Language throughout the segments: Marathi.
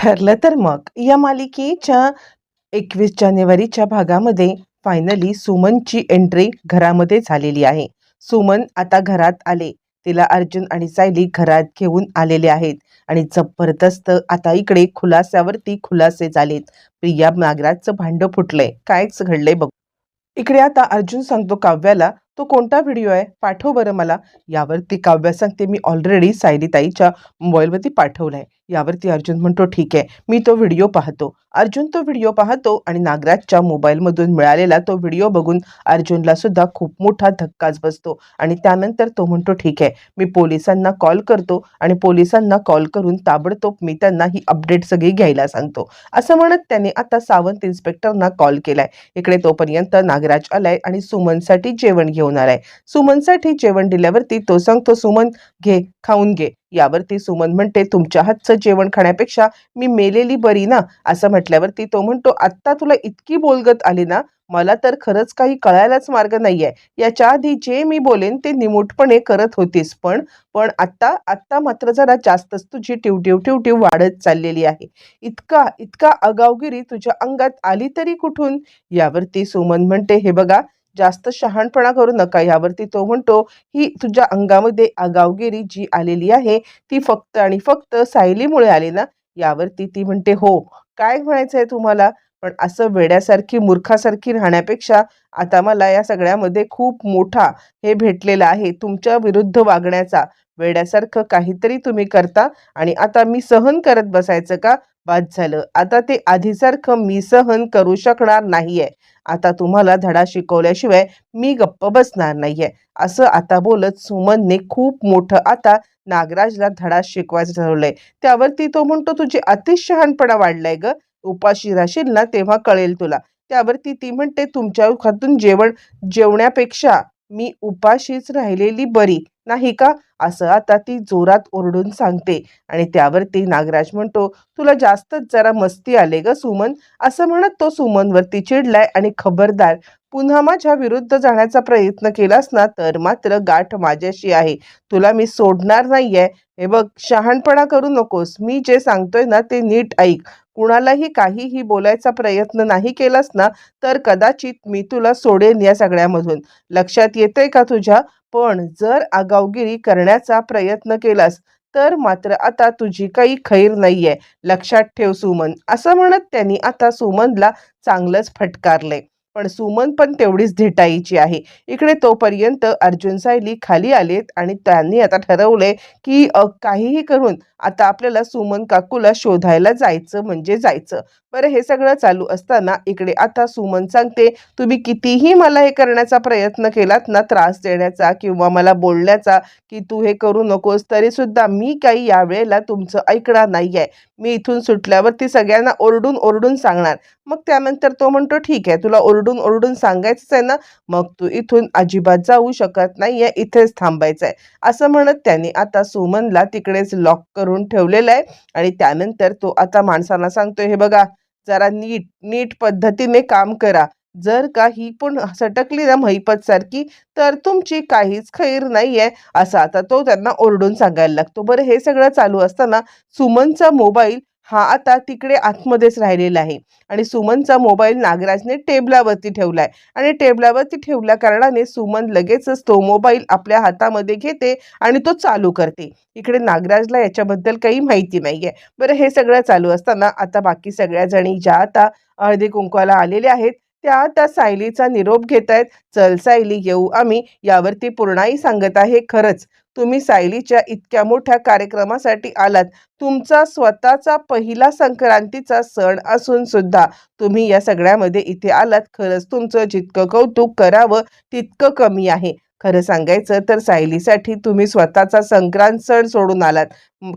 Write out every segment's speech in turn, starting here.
ठरलं तर मग या मालिकेच्या 21 जानेवारीच्या भागामध्ये फायनली सुमनची एंट्री घरामध्ये झालेली आहे. सुमन आता घरात आले. तिला अर्जुन आणि सायली घरात घेऊन आलेले आहेत आणि जबरदस्त आता इकडे खुलासावरती खुलासे झालेत. प्रिया नागराजचं भांडं फुटलंय. कायच घडलंय बघ. इकडे आता अर्जुन सांगतो काव्याला, "तो कोणता व्हिडिओ आहे? पाठव बरं मला." यावरती काव्या सांगते, "मी ऑलरेडी सायलीताईच्या मोबाईलवरती पाठवलाय." यावरती अर्जुन म्हणतो, "ठीक आहे, मी तो व्हिडिओ पाहतो." अर्जुन तो व्हिडिओ पाहतो आणि नागराजच्या मोबाईलमधून मिळालेला तो व्हिडिओ बघून अर्जुनला सुद्धा खूप मोठा धक्काच बसतो आणि त्यानंतर तो म्हणतो, "ठीक आहे, मी पोलिसांना कॉल करतो आणि पोलिसांना कॉल करून ताबडतोब मी त्यांना ही अपडेट सगळी घ्यायला सांगतो." असं म्हणत त्याने आता सावंत इन्स्पेक्टरना कॉल केलाय. इकडे तोपर्यंत नागराज आलाय आणि सुमनसाठी जेवण घेऊन आलाय. सुमनसाठी जेवण दिल्यावरती तो सांगतो, "सुमन घे, खाऊन घे." यावरती सुमन म्हणते, "तुमच्या हातचं जेवण खाण्यापेक्षा मी मेलेली बरी ना." असं म्हटल्यावरती तो म्हणतो, "आत्ता तुला इतकी बोलगत आली ना, मला तर खरंच काही कळायलाच मार्ग नाहीये. याच्या आधी जे मी बोलेन ते निमूटपणे करत होतीस, पण पण आत्ता आत्ता मात्र जरा जास्तच तुझी टिवटिव वाढत चाललेली आहे. इतका इतका आगाऊगिरी तुझ्या अंगात आली तरी कुठून?" यावरती सुमन म्हणते, "हे बघा, जास्त शहाणपणा करू नका." यावरती तो म्हणतो, "ही तुझ्या अंगामध्ये आगाऊगिरी जी आलेली आहे ती फक्त आणि फक्त सायलीमुळे आली ना?" यावरती ती म्हणते, "हो, काय म्हणायचंय तुम्हाला? पण असं वेड्यासारखी मूर्खासारखी राहण्यापेक्षा आता मला या सगळ्यामध्ये खूप मोठा हे भेटलेला आहे तुमच्या विरुद्ध वागण्याचा. वेड्यासारखं काहीतरी तुम्ही करता आणि आता मी सहन करत बसायचं का? बाद झालं. आता ते आधीसारखं मी सहन करू शकणार नाहीये. आता तुम्हाला धडा शिकवल्याशिवाय मी गप्प बसणार नाहीये." असं आता बोलत सुमनने खूप मोठं आता नागराजला धडा शिकवायचं ठरवलंय. त्यावरती तो म्हणतो, "तुझी अतिच शहाणपणा वाढलाय गं. उपाशी राहशील ना तेव्हा कळेल तुला." त्यावरती ती म्हणते, "तुमच्या हातून जेवण्यापेक्षा मी उपाशीच राहिलेली बरी, नाही का?" असं आता ती जोरात ओरडून सांगते आणि त्यावरती नागराज म्हणतो, "तुला जास्तच जरा मस्ती आले गं सुमन." असं म्हणत तो सुमनवरती चिडलाय आणि "खबरदार, पुन्हा माझ्या विरुद्ध जाण्याचा प्रयत्न केलास ना तर मात्र गाठ माझ्याशी आहे. तुला मी सोडणार नाहीये. हे बघ, शहाणपणा करू नकोस. मी जे सांगतोय ना ते नीट ऐक. कुणालाही काहीही बोलायचा प्रयत्न नाही केलास ना तर कदाचित मी तुला सोडेन या सगळ्यामधून. लक्षात येतंय का तुझ्या? पण जर आगाऊगिरी करण्याचा प्रयत्न केलास तर मात्र आता तुझी काही खैर नाहीये. लक्षात ठेव सुमन." असं म्हणत त्यांनी आता सुमनला चांगलंच फटकारलंय. पण सुमन पण तेवढीच धिटाईची आहे. इकडे तोपर्यंत अर्जुन सायली खाली आलेत आणि त्यांनी आता ठरवलंय, की काहीही करून आता आपल्याला सुमन काकूला शोधायला जायचं म्हणजे जायचं. बरं, हे सगळं चालू असताना इकडे आता सुमन सांगते, "तुम्ही कितीही मला हे करण्याचा प्रयत्न केलात ना, त्रास देण्याचा किंवा मला बोलण्याचा, की तू हे करू नकोस, तरीसुद्धा मी काही यावेळेला तुमचं ऐकणार नाहीये. मी इथून सुटल्यावरती सगळ्यांना ओरडून सांगणार." मग त्यानंतर तो म्हणतो, "ठीक आहे, तुला ओरडून सांगायचंच आहे ना, मग तू इथून अजिबात जाऊ शकत नाहीये, इथेच थांबायचंय." असं म्हणत त्याने आता सुमनला तिकडेच लॉक करून ठेवलेलं आहे आणि त्यानंतर तो आता माणसांना सांगतोय, "हे बघा, जरा नीट नीट पद्धतीने काम करा. जर का ही पण सटकली ना सारखी तर तुमची काहीच खैर नाहीये." असं आता तो त्यांना ओरडून सांगायला लागतो. बरं, हे सगळं चालू असताना सुमनचा मोबाईल हा आता तिकडे आतमध्येच राहिलेला आहे आणि सुमनचा मोबाईल नागराजने टेबलावरती ठेवलाय आणि टेबलावरती ठेवल्या कारणाने सुमन लगेचच तो मोबाईल आपल्या हातामध्ये घेते आणि तो चालू करते. इकडे नागराजला याच्याबद्दल काही माहिती नाहीये. बरं, हे सगळं चालू असताना आता बाकी सगळ्या जणी ज्या आता हळदी कुंकवाला आलेल्या आहेत त्या आता सायलीचा निरोप घेतायत. "चल सायली, येऊ आम्ही." यावरती पूर्णाई सांगत आहे, "खरंच तुम्ही सायलीच्या इतक्या मोठ्या कार्यक्रमासाठी आलात. तुमचा स्वतःचा पहिला संक्रांतीचा सण असून सुद्धा तुम्ही या सगळ्यामध्ये इथे आलात. खरंच तुमचं जितकं कौतुक करावं तितकं कमी आहे. खरं सांगायचं तर सायलीसाठी तुम्ही स्वतःचा संक्रांत सण सोडून आलात.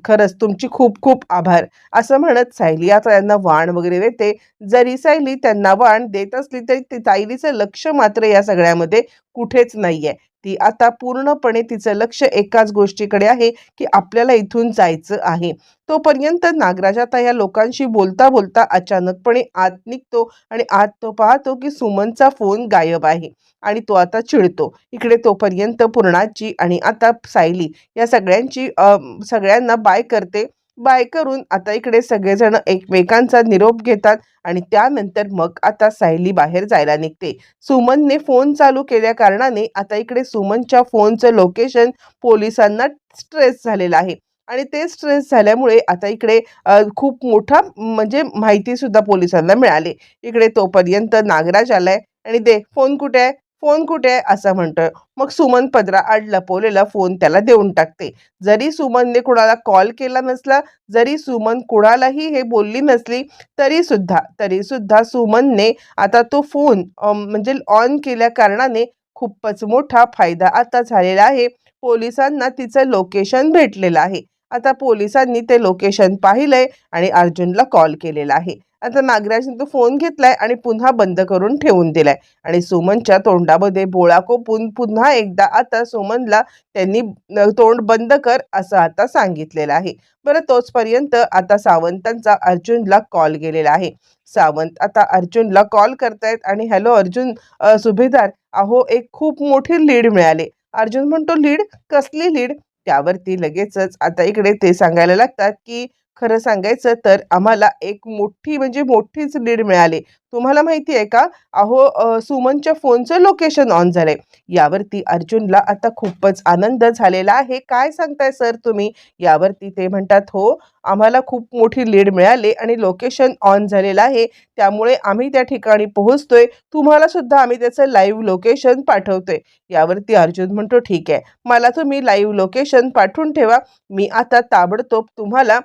खरंच तुमची खूप खूप आभार." असं म्हणत सायली आता त्यांना वाण वगैरे देते. जरी सायली त्यांना वाण देत असली तरी सायलीचं लक्ष मात्र या सगळ्यामध्ये कुठेच नाहीये. ती आता पूर्णपणे तिचं लक्ष एकाच गोष्टीकडे आहे, की आपल्याला इथून जायचं आहे. तोपर्यंत नागराज आता या लोकांशी बोलता अचानकपणे आत निघतो आणि आत तो पाहतो, की सुमनचा फोन गायब आहे आणि तो आता चिडतो. इकडे तोपर्यंत पूर्णाची आणि आता सायली या सगळ्यांची सगळ्यांना बाय करते बाय करून आता इकडे सगळेजण एकमेकांचा निरोप घेतात आणि त्यानंतर मग आता सायली बाहेर जायला निघते. सुमनने फोन चालू केल्या कारणाने आता इकडे सुमनच्या फोनचं लोकेशन पोलिसांना ट्रेस झालेलं आहे आणि ते स्ट्रेस झाल्यामुळे आता इकडे खूप मोठा म्हणजे माहिती सुद्धा पोलिसांना मिळाली. इकडे तोपर्यंत नागराज आलाय आणि "दे फोन कुठे आहे? फोन कुठे आहे?" असं म्हणतोय. मग सुमन पदराआड लपवलेला फोन त्याला देऊन टाकते. जरी सुमनने कुणाला कॉल केला नसला, जरी सुमन कुणालाही हे बोलली नसली, तरी सुद्धा सुमनने आता तो फोन म्हणजे ऑन केल्या कारणाने खूपच मोठा फायदा आता झालेला आहे. पोलिसांना तिचं लोकेशन भेटलेलं आहे. आता पोलिसांनी ते लोकेशन पाहिलंय आणि अर्जुनला कॉल केलेला आहे. आता नागराजने तो फोन घेतलाय आणि पुन्हा बंद करून ठेवून दिलाय आणि सुमनच्या तोंडामध्ये बोळा कोपून पुन्हा एकदा आता सुमनला त्यांनी तोंड बंद कर असं आता सांगितलेलं आहे. बरं तोचपर्यंत आता सावंतांचा अर्जुनला कॉल गेलेला आहे. सावंत आता अर्जुनला कॉल करतायत आणि "हॅलो अर्जुन, सुभेदार, अहो एक खूप मोठी लीड मिळाली." अर्जुन म्हणतो, "लीड? कसली लीड?" त्यावरती लगेचच आता इकडे ते सांगायला लागतात की "खरं सांगायचं तर आम्हाला एक मोठी म्हणजे मोठीच लीड मिळाली. तुम्हाला माहिती आहे का? अहो सुमनच्या फोनचं लोकेशन ऑन झालंय." यावरती अर्जुनला आता खूपच आनंद झालेला आहे. "काय सांगताय सर तुम्ही?" यावरती ते म्हणतात, "हो, आम्हाला खूप मोठी लीड मिळाली आणि लोकेशन ऑन झालेलं आहे. त्यामुळे आम्ही त्या ठिकाणी पोहोचतोय. तुम्हाला सुद्धा आम्ही त्याचं लाईव्ह लोकेशन पाठवतोय." यावरती अर्जुन म्हणतो, "ठीक आहे. मला तुम्ही लाईव्ह लोकेशन पाठवून ठेवा. मी आता ताबडतोब तुम्हाला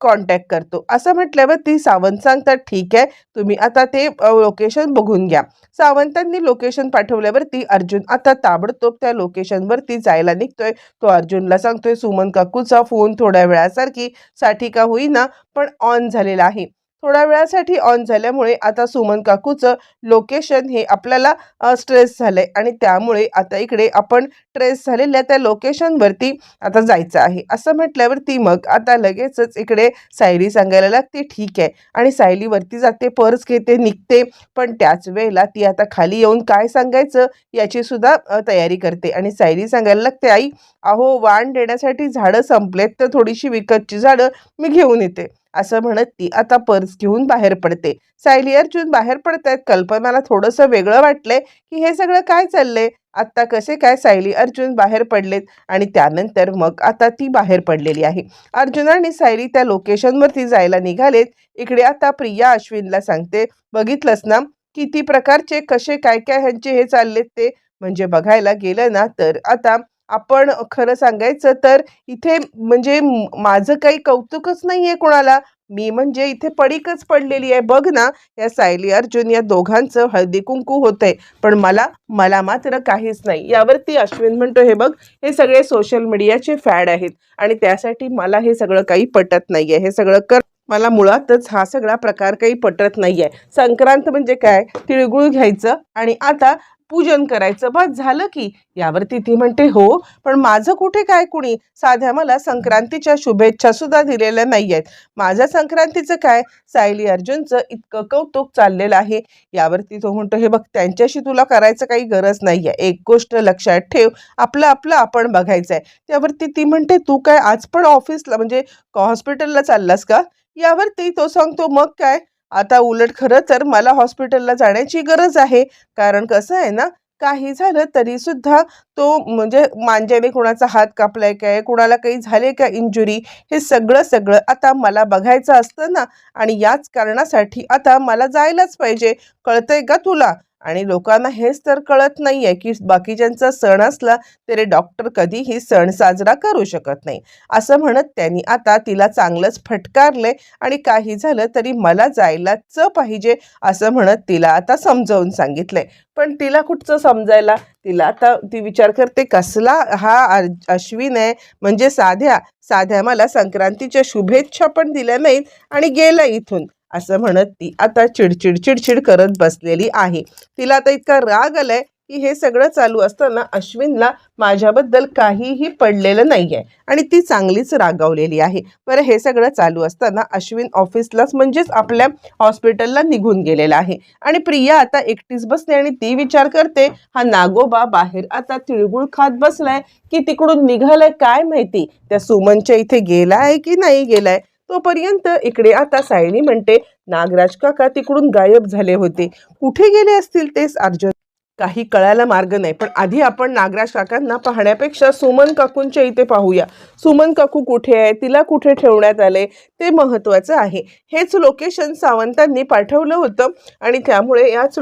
कॉन्टॅक्ट करतो." असं म्हटल्यावरती सावंत सांगतात, "ठीक आहे, तुम्ही आता ते लोकेशन बघून घ्या." सावंतांनी लोकेशन पाठवल्यावरती अर्जुन आता ताबडतोब त्या लोकेशनवरती जायला निघतोय. तो अर्जुनला सांगतोय, "सुमन काकूचा फोन थोड्या साठी का होईना पण ऑन झालेला आहे." थोड्या वेळासाठी ऑन झाल्यामुळे आता सुमन काकूचं लोकेशन हे आपल्याला स्ट्रेस झालंय आणि त्यामुळे आता इकडे आपण ट्रेस झालेल्या त्या लोकेशनवरती आता जायचं आहे. असं म्हटल्यावरती मग आता लगेचच इकडे सायली सांगायला लागते, "ठीक आहे." आणि सायली वरती जाते, पर्स घेते, निघते. पण त्याच वेळेला ती आता खाली येऊन काय सांगायचं याची सुद्धा तयारी करते आणि सायली सांगायला लागते, "आई, अहो वाण देण्यासाठी झाडं संपलेत, तर थोडीशी विकतची झाडं मी घेऊन येते." असं म्हणत ती आता पर्स घेऊन बाहेर पडते. सायली अर्जुन बाहेर पडतायत. कल्पनाला थोडंसं वेगळं वाटलंय की हे सगळं काय चाललंय. आत्ता कसे काय सायली अर्जुन बाहेर पडलेत आणि त्यानंतर मग आता ती बाहेर पडलेली आहे. अर्जुन आणि सायली त्या लोकेशनवरती जायला निघालेत. इकडे आता प्रिया अश्विनला सांगते, "बघितलंस ना, किती प्रकारचे कसे काय-काय ह्यांचे हे चाललेत ते." म्हणजे बघायला गेलं ना, तर आता आपण खरं सांगायचं तर इथे म्हणजे माझं काही कौतुकच नाहीये कोणाला. मी म्हणजे इथे पडीकच पडलेली आहे. बघ ना, या सायली अर्जुन या दोघांचं हळदी-कुंकू होतंय. पण मला मला मात्र काहीच नाही." यावरती अश्विन म्हणतो, "हे बघ, हे सगळे सोशल मीडियाचे फॅड आहेत आणि त्यासाठी मला हे सगळं काही पटत नाहीये. हे सगळं कर. मला मुळातच हा सगळा प्रकार काही पटत नाहीये. संक्रांत म्हणजे काय? तिळगुळ घ्यायचं आणि आता पूजन करायचं, बस झालं की." यावरती ती म्हणते, "हो, पण माझं कुठे काय कुणी साध्या मला संक्रांतीच्या शुभेच्छा सुद्धा दिलेल्या नाहीयेत. माझ्या संक्रांतीचं काय?" सायली अर्जुनचं इतकं कौतुक चाललेलं आहे. यावरती तो म्हणतो, "हे बघ, त्यांच्याशी तुला करायचं काही गरज नाहीये. एक गोष्ट लक्षात ठेव, आपलं आपलं आपण बघायचंय." त्यावरती ती म्हणते, "तू काय आज पण ऑफिसला म्हणजे हॉस्पिटलला चाललास का?" यावरती तो सांगतो, "मग काय? आता उलट खरं तर मला हॉस्पिटलला जाण्याची गरज आहे. कारण कसं आहे ना, काही झालं तरी सुद्धा तो म्हणजे मांज्याने कुणाचा हात कापलाय काय, कुणाला काही झाले का इंजुरी, हे सगळं आता मला बघायचं असतं ना आणि याच कारणासाठी आता मला जायलाच पाहिजे. कळतंय का तुला?" आणि लोकांना हेच तर कळत नाहीये की बाकीच्यांचा सण असला तरी डॉक्टर कधीही सण साजरा करू शकत नाही. असं म्हणत त्यांनी आता तिला चांगलंच फटकारलंय आणि काही झालं तरी मला जायलाच पाहिजे असं म्हणत तिला आता समजावून सांगितलंय. पण तिला कुठचं समजायला, तिला आता ती विचार करते, कसला हा अश्विन आहे. म्हणजे साध्या मला संक्रांतीच्या शुभेच्छा पण दिल्या नाहीत आणि गेला इथून. असं म्हणत ती आता चिडचिड करत बसलेली आहे. तिला आता इतका राग आलाय की हे सगळं चालू असताना अश्विनला माझ्याबद्दल काहीही पडलेलं नाहीये आणि ती चांगलीच रागावलेली आहे. बरं, हे सगळं चालू असताना अश्विन ऑफिसलाच म्हणजेच आपल्या हॉस्पिटलला निघून गेलेला आहे आणि प्रिया आता एकटीच बसते आणि ती विचार करते, हा नागोबा बाहेर आता तिळगुळ खात बसलाय की तिकडून निघालाय काय माहिती, त्या सुमनच्या इथे गेलाय की नाही गेलाय. तोपर्यंत इकडे आता सायली म्हणते, नागराज काका तिकडून गायब झाले होते, कुठे गेले असतील तेच अर्जुन काही कळायला मार्ग नाही. पण आधी आपण नागराज काकांना पाहण्यापेक्षा सुमन काकूंच्या इथे पाहूया. सुमन काकू कुठे आहे, तिला कुठे ठेवण्यात आले ते महत्त्वाचं आहे. हेच लोकेशन सावंतांनी पाठवलं होतं आणि त्यामुळे याच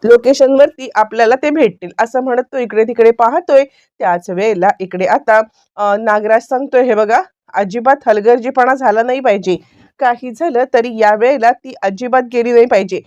लोकेशनवरती आपल्याला ते भेटतील असं म्हणत तो इकडे तिकडे पाहतोय. त्याच वेळेला इकडे आता नागराज सांगतोय, हे बघा अजिबात हलगर्जीपणा झाला नाही पाहिजे, काही झालं तरी या वेळेला ती अजिबात गेली नाही पाहिजे.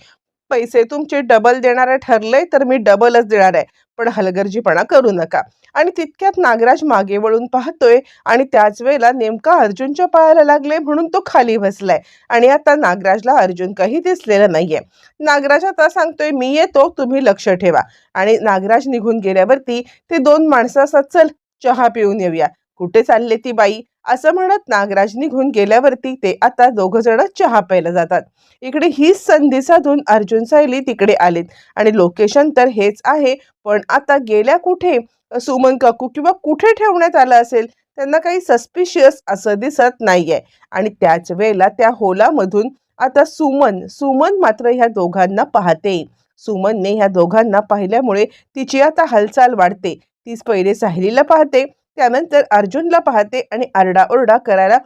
पैसे तुमचे डबल देणार ठरलंय तर मी डबलच देणार आहे, पण हलगर्जीपणा करू नका. आणि तितक्यात नागराज मागे वळून पाहतोय आणि त्याच वेळेला नेमका अर्जुनच्या पायाला लागले म्हणून तो खाली बसलाय आणि आता नागराजला अर्जुन काही दिसलेलं नाहीये. नागराज आता सांगतोय, मी येतो, तुम्ही लक्ष ठेवा. आणि नागराज निघून गेल्यावरती ते दोन माणसं असतात, चल चहा पिऊन येऊया. कुठे चालले ती बाई असं म्हणत नागराज निघून गेल्यावरती ते आता दोघं जण चहा प्यायला जातात. इकडे हीच संधी साधून अर्जुन सायली तिकडे आलेत आणि लोकेशन तर हेच आहे, पण आता गेल्या कुठे सुमन काकू किंवा कुठे ठेवण्यात आलं असेल, त्यांना काही सस्पिशियस असं दिसत नाहीये. आणि त्याच वेळेला त्या होलामधून आता सुमन सुमन मात्र ह्या दोघांना पाहते. सुमनने ह्या दोघांना पाहिल्यामुळे तिची आता हालचाल वाढते. तीच पहिले सायलीला पाहते, त्यानंतर अर्जुनला पाहते आणि आरडाओरडा करायला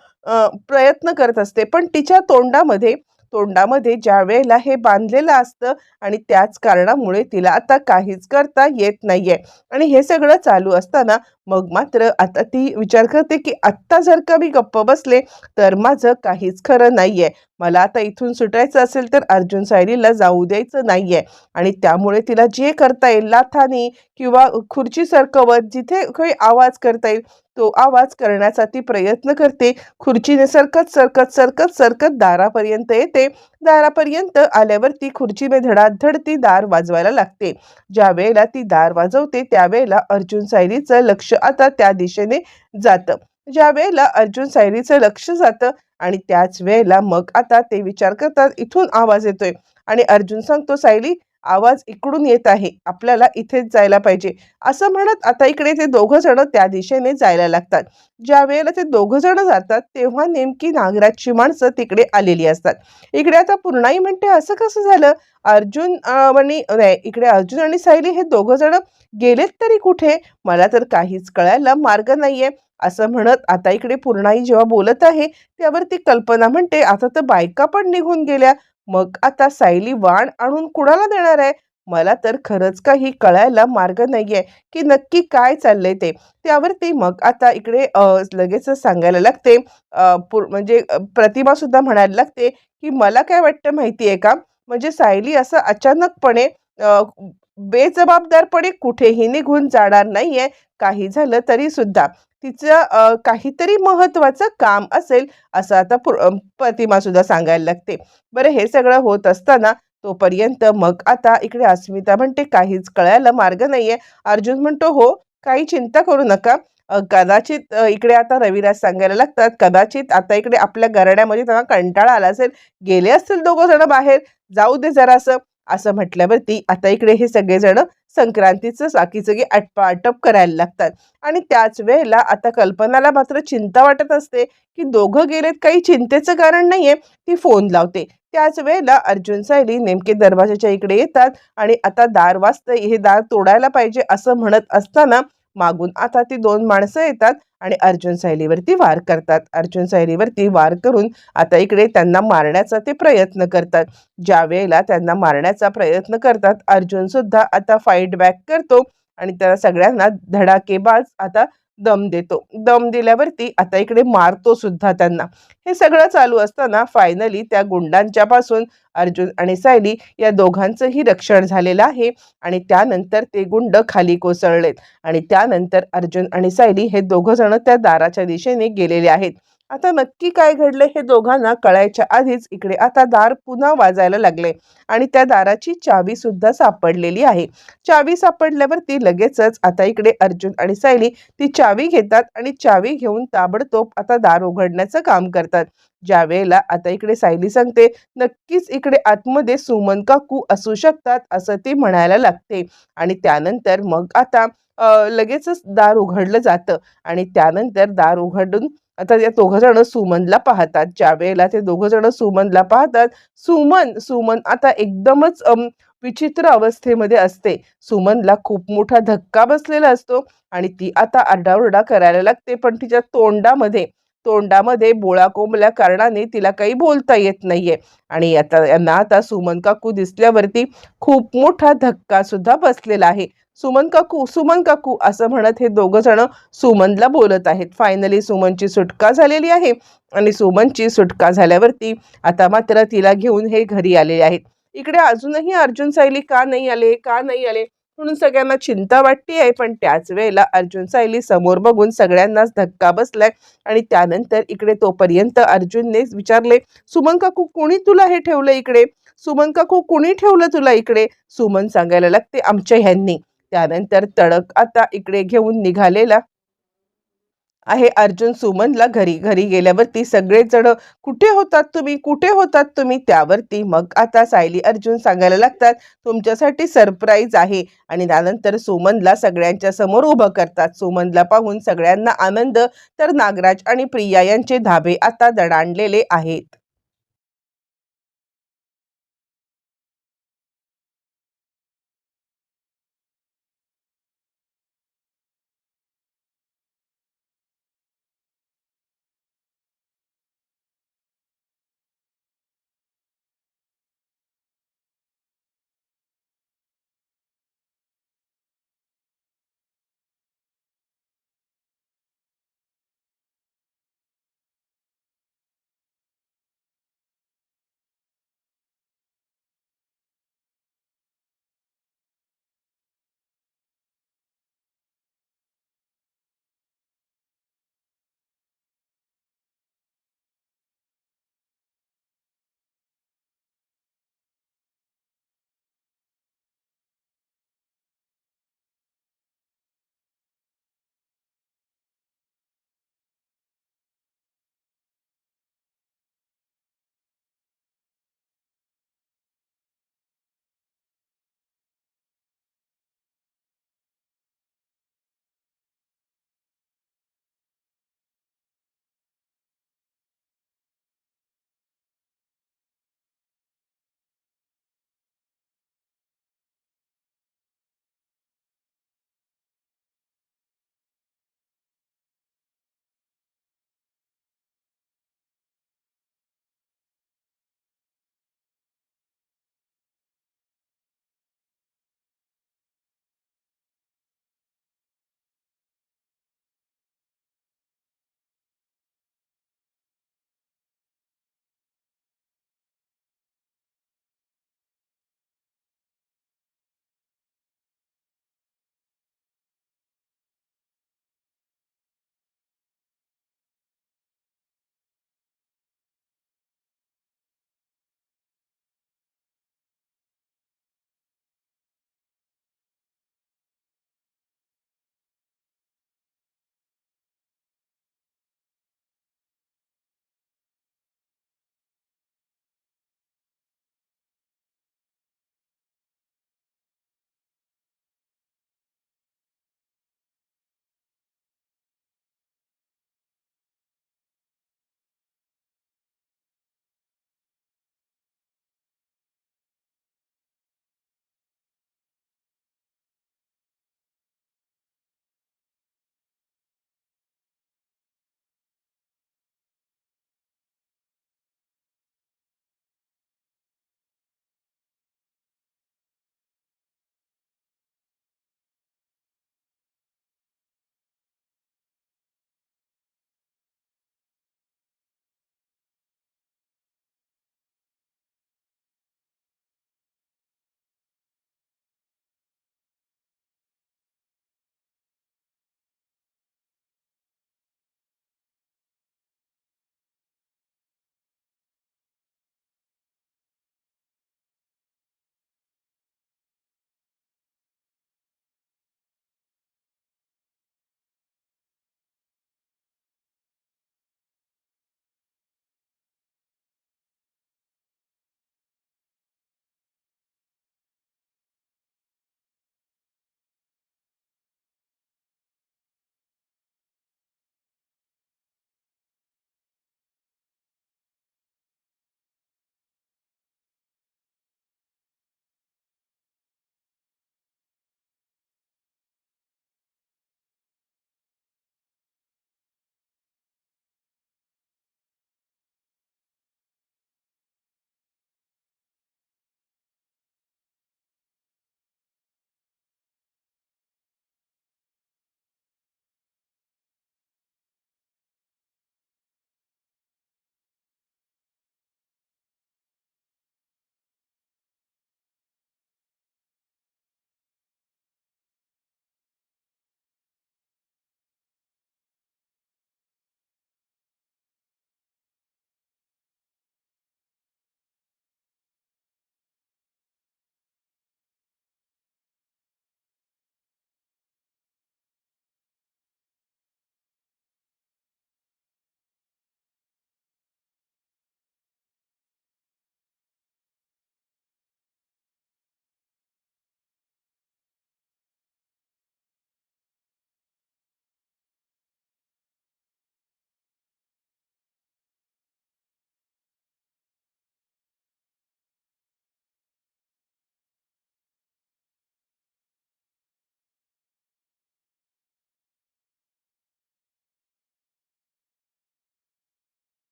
प्रयत्न करत असते. पण तिच्या तोंडामध्ये ज्या वेळेला हे बांधलेलं असतं आणि त्याच कारणामुळे तिला आता काहीच करता येत नाहीये. आणि हे सगळं चालू असताना मग मात्र आता ती विचार करते की आत्ता जर का मी गप्प बसले तर माझं काहीच खरं नाहीये. मला आता इथून सुटायचं असेल तर अर्जुन सायलीला जाऊ द्यायचं नाहीये. आणि त्यामुळे तिला जे करता येईल लाथानी किंवा खुर्ची सरकवत जिथे काही आवाज करता येईल तो आवाज करण्याचा ती प्रयत्न करते. खुर्चीने सरकत सरकत सरकत सरकत दारापर्यंत येते. दारापर्यंत आल्यावरती खुर्चीने धडाधड ती दार वाजवायला लागते. ज्या वेळेला ती दार वाजवते त्यावेळेला अर्जुन सायलीचं लक्ष आता त्या दिशेने जातं. ज्या वेळेला अर्जुन सायलीचं लक्ष जातं आणि त्याच वेळेला मग आता ते विचार करतात, इथून आवाज येतोय आणि अर्जुन सांगतो, सायली आवाज इकडून येत आहे, आपल्याला इथेच जायला पाहिजे असं म्हणत आता इकडे ते दोघं जण त्या दिशेने जायला लागतात. ज्या वेळेला ते दोघं जण जातात तेव्हा नेमकी नागराजची माणसं तिकडे आलेली असतात. इकडे आता पूर्णाई म्हणते, असं कसं झालं, अर्जुन नाही, इकडे अर्जुन आणि सायली हे दोघं जण गेलेत तरी कुठे, मला तर काहीच कळायला मार्ग नाहीये असं म्हणत आता इकडे पूर्णाई जेव्हा बोलत आहे त्यावरती कल्पना म्हणते, आता तर बायका पण निघून गेल्या, मग आता सायली वाण आणून कुणाला देणार आहे, मला तर खरंच काही कळायला मार्ग नाहीये की नक्की काय चाललंय ते. त्यावरती मग आता इकडे लगेचच सांगायला लागते, म्हणजे प्रतिमा सुद्धा म्हणायला लागते की मला काय वाटतं माहिती आहे का, म्हणजे सायली असं अचानकपणे बेजबाबदारपणे कुठेही निघून जाणार नाहीये. काही झालं तरी सुद्धा तिचं काहीतरी महत्वाचं काम असेल असं आता प्रतिमा सुद्धा सांगायला लागते. बरं, हे सगळं होत असताना तोपर्यंत मग आता इकडे अस्मिता म्हणते, काहीच कळायला मार्ग नाहीये. अर्जुन म्हणतो, हो काही चिंता करू नका, कदाचित इकडे आता रविराज सांगायला लागतात, कदाचित आता इकडे आपल्या घराण्यामध्ये त्यांना कंटाळा आला असेल, गेले असतील दोघं जण बाहेर, जाऊ दे जरासं असं म्हटल्यावरती आता इकडे हे सगळेजण संक्रांतीचं साकीचगी आटपाआटप करायला लागतात. आणि त्याच वेळेला आता कल्पनाला मात्र चिंता वाटत असते की दोघं गेलेत, काही चिंतेचं कारण नाहीये. ती फोन लावते. त्याच वेळेला अर्जुन सायली नेमके दरवाजाच्या इकडे येतात आणि आता दार वाजतंय, हे दार तोडायला पाहिजे असं म्हणत असताना मागून आता ती दोन माणसं येतात आणि अर्जुन सायलीवरती वार करतात. अर्जुन सायलीवरती वार करून आता इकडे त्यांना मारण्याचा ते प्रयत्न करतात. ज्या वेळेला त्यांना मारण्याचा प्रयत्न करतात अर्जुन सुद्धा आता फाईट बॅक करतो आणि त्या सगळ्यांना धडाकेबाज आता दम देतो. दम दिल्यावरती आता इकडे मारतो सुद्धा त्यांना. हे सगळं चालू असताना फायनली त्या गुंडांच्या पासून अर्जुन आणि सायली या दोघांचंही रक्षण झालेलं आहे आणि त्यानंतर ते गुंड खाली कोसळलेत आणि त्यानंतर अर्जुन आणि सायली हे दोघं जण त्या दाराच्या दिशेने गेलेले आहेत. आता नक्की काय घडलं हे दोघांना कळायच्या आधीच इकडे आता दार पुन्हा वाजायला लागले आणि त्या दाराची चावी सुद्धा सापडलेली आहे. चावी सापडल्यावरती लगेचच आता इकडे अर्जुन आणि सायली ती चावी घेतात आणि चावी घेऊन ताबडतोब आता दार उघडण्याचं काम करतात. ज्या वेळेला आता इकडे सायली सांगते, नक्कीच इकडे आतमध्ये सुमन काकू असू शकतात असं ती म्हणायला लागते आणि त्यानंतर मग आता लगेचच दार उघडलं जातं आणि त्यानंतर दार उघडून आता या दोघं जण सुमनला पाहतात. ज्यावेळेला ते दोघं जण सुमनला पाहतात, सुमन सुमन आता एकदमच विचित्र अवस्थेमध्ये असते. सुमनला खूप मोठा धक्का बसलेला असतो आणि ती आता आरडाओरडा करायला लागते. पण तिच्या तोंडामध्ये तोंडामध्ये बोळा-कोंबल्या कारणाने तिला काही बोलता येत नाहीये आणि आता यांना आता सुमन काकू दिसल्यावरती खूप मोठा धक्का सुद्धा बसलेला आहे. सुमन काकू, सुमन काकू असं म्हणत हे दोघं जण सुमनला बोलत आहेत. फायनली सुमनची सुटका झालेली आहे आणि सुमनची सुटका झाल्यावरती आता मात्र तिला घेऊन हे घरी आलेले आहेत. इकडे अजूनही अर्जुन सायली का नाही आले, का नाही आले म्हणून सगळ्यांना चिंता वाटते आहे. पण त्याच वेळेला अर्जुन सायली समोर बघून सगळ्यांनाच धक्का बसलाय आणि त्यानंतर इकडे तोपर्यंत अर्जुनने विचारले, सुमन काकू कोणी तुला हे ठेवलं इकडे? सुमन काकू कोणी ठेवलं तुला इकडे? सुमन सांगायला लागते, आमच्या ह्यांनी. त्यानंतर तडक आता इकडे घेऊन निघालेला आहे अर्जुन सुमनला घरी. घरी गेल्यावरती सगळेजण कुठे होतात तुम्ही, कुठे होतात तुम्ही? त्यावरती मग आता सायली अर्जुन सांगायला लागतात, तुमच्यासाठी सरप्राईज आहे आणि त्यानंतर सुमनला सगळ्यांच्या समोर उभं करतात. सुमनला पाहून सगळ्यांना आनंद, तर नागराज आणि प्रिया यांचे धाबे आता दणाणलेले आहेत.